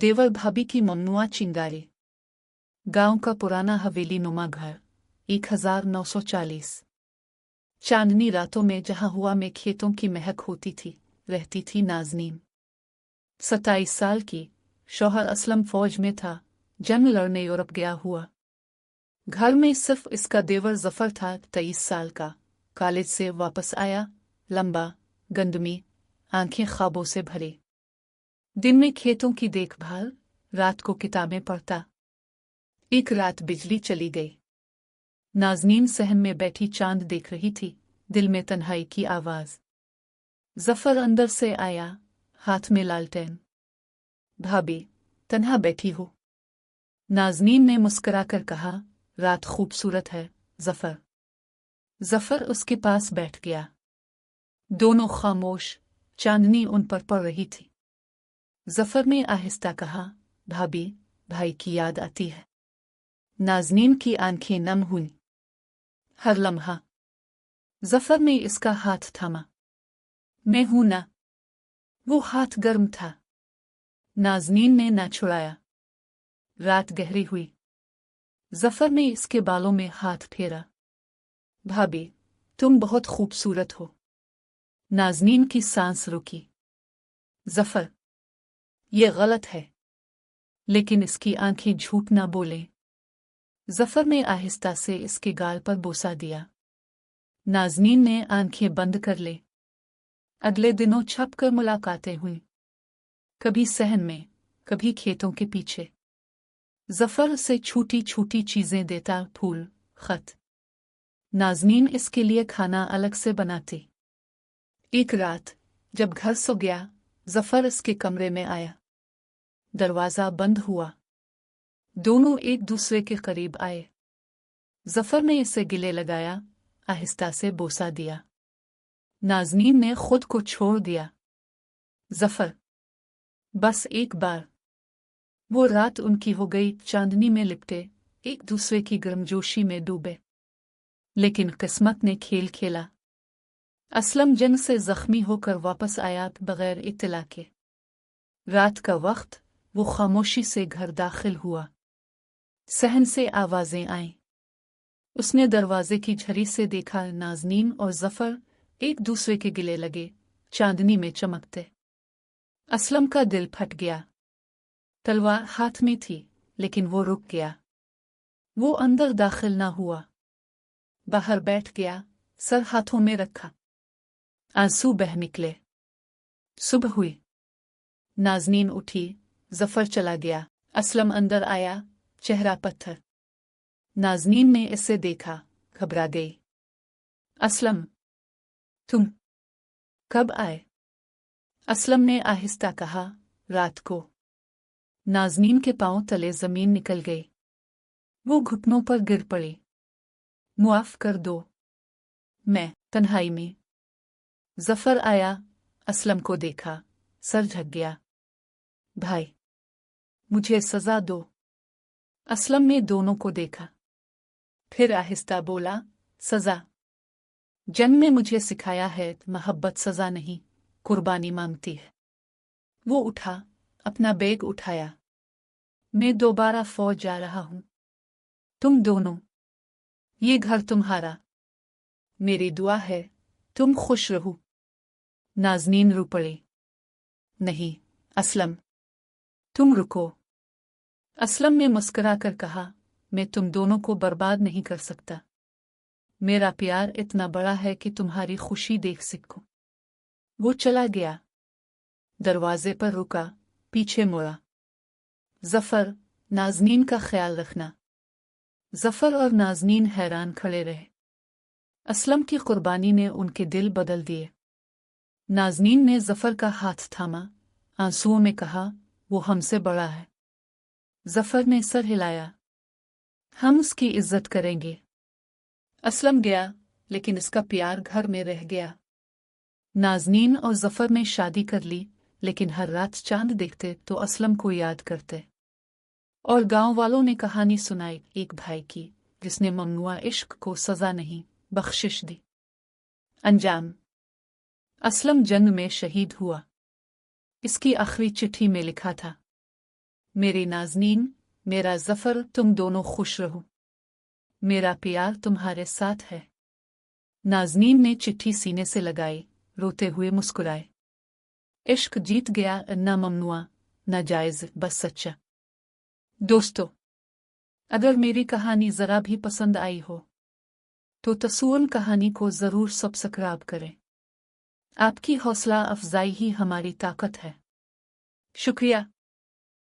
देवर भाभी की ममनुआ चिंगारी। गांव का पुराना हवेली नुमा घर 1940। चांदनी रातों में जहां हुआ में खेतों की महक होती थी, रहती थी नाज़नीन। 27 साल की, शौहर असलम फौज में था, जंग लड़ने यूरोप गया हुआ। घर में सिर्फ इसका देवर जफर था, 23 साल का, कॉलेज से वापस आया, लंबा, गंदमी, आंखें ख्वाबों से भरी। दिन में खेतों की देखभाल, रात को किताबें पढ़ता। एक रात बिजली चली गई। नाज़नीन सहन में बैठी चांद देख रही थी, दिल में तन्हाई की आवाज। जफर अंदर से आया, हाथ में लालटेन। भाभी, तन्हा बैठी हो? नाज़नीन ने मुस्कुराकर कहा, रात खूबसूरत है जफर। जफर उसके पास बैठ गया। दोनों खामोश, चांदनी उन पर पड़ रही थी। जफर ने आहिस्ता कहा, भाभी, भाई की याद आती है। नाज़नीन की आंखें नम हुईं। हर लम्हा। जफर ने इसका हाथ थामा। मैं हूं ना। वो हाथ गर्म था। नाज़नीन ने ना छुड़ाया। रात गहरी हुई। जफर ने इसके बालों में हाथ फेरा। भाभी, तुम बहुत खूबसूरत हो। नाज़नीन की सांस रुकी। जफर, ये गलत है। लेकिन इसकी आंखें झूठ ना बोलें। जफर ने आहिस्ता से इसके गाल पर बोसा दिया। नाज़नीन ने आंखें बंद कर ले। अगले दिनों छप कर मुलाकातें हुईं। कभी सहन में, कभी खेतों के पीछे। जफर से छोटी छोटी चीजें देता, फूल, खत। नाज़नीन इसके लिए खाना अलग से बनाती। एक रात, जब घर सो गया, जफर इसके कमरे में आया। दरवाजा बंद हुआ। दोनों एक दूसरे के करीब आए। जफर ने इसे गिले लगाया, आहिस्ता से बोसा दिया। नाज़नीन ने खुद को छोड़ दिया। जफर, बस एक बार। वो रात उनकी हो गई, चांदनी में लिपटे, एक दूसरे की गर्मजोशी में डूबे। लेकिन किस्मत ने खेल खेला। असलम जंग से जख्मी होकर वापस आया, बगैर इत्तला के। रात का वक्त, वो खामोशी से घर दाखिल हुआ। सहन से आवाजें आईं। उसने दरवाजे की झरी से देखा, नाज़नीन और जफर एक दूसरे के गिले लगे, चांदनी में चमकते। असलम का दिल फट गया। तलवार हाथ में थी, लेकिन वो रुक गया। वो अंदर दाखिल ना हुआ। बाहर बैठ गया, सर हाथों में रखा। आंसू बह निकले। सुबह हुई। नाज़नीन उठी, जफर चला गया। असलम अंदर आया, चेहरा पत्थर। नाज़नीन ने इसे देखा, घबरा गई। असलम, तुम कब आए? असलम ने आहिस्ता कहा, रात को। नाज़नीन के पांव तले जमीन निकल गई। वो घुटनों पर गिर पड़ी। मुआफ कर दो। मैं तन्हाई में। जफर आया, असलम को देखा, सर झुक गया। भाई, मुझे सजा दो। असलम ने दोनों को देखा। फिर आहिस्ता बोला, सजा? जंग में मुझे सिखाया है, मोहब्बत सजा नहीं, कुर्बानी मांगती है। वो उठा, अपना बैग उठाया। मैं दोबारा फौज जा रहा हूं। तुम दोनों, ये घर तुम्हारा। मेरी दुआ है, तुम खुश रहो। नाज़नीन रो पड़ी। नहीं, असलम, तुम रुको। असलम ने मुस्कुरा कर कहा, मैं तुम दोनों को बर्बाद नहीं कर सकता। मेरा प्यार इतना बड़ा है कि तुम्हारी खुशी देख सकूं। वो चला गया। दरवाजे पर रुका, पीछे मुड़ा। जफर, नाज़नीन का ख्याल रखना। जफर और नाज़नीन हैरान खड़े रहे। असलम की कुर्बानी ने उनके दिल बदल दिए। नाज़नीन ने जफर का हाथ थामा, आंसुओं में कहा, वो हमसे बड़ा है। जफर ने सर हिलाया। हम उसकी इज्जत करेंगे। असलम गया, लेकिन इसका प्यार घर में रह गया। नाज़नीन और जफर ने शादी कर ली, लेकिन हर रात चांद देखते तो असलम को याद करते। और गांव वालों ने कहानी सुनाई एक भाई की, जिसने ममनुआ इश्क को सजा नहीं, बख्शिश दी। अंजाम: असलम जंग में शहीद हुआ। इसकी आखिरी चिट्ठी में लिखा था, میرے نازنین، میرا ظفر، تم دونوں خوش رہو، میرا پیار تمہارے ساتھ ہے۔ نازنین نے چٹھی سینے سے لگائی، روتے ہوئے مسکرائے۔ عشق جیت گیا، نہ ممنوع نہ جائز، بس سچا۔ دوستو، اگر میری کہانی ذرا بھی پسند آئی ہو تو تسول کہانی کو ضرور سبسکرائب کریں۔ آپ کی حوصلہ افزائی ہی ہماری طاقت ہے۔ شکریہ۔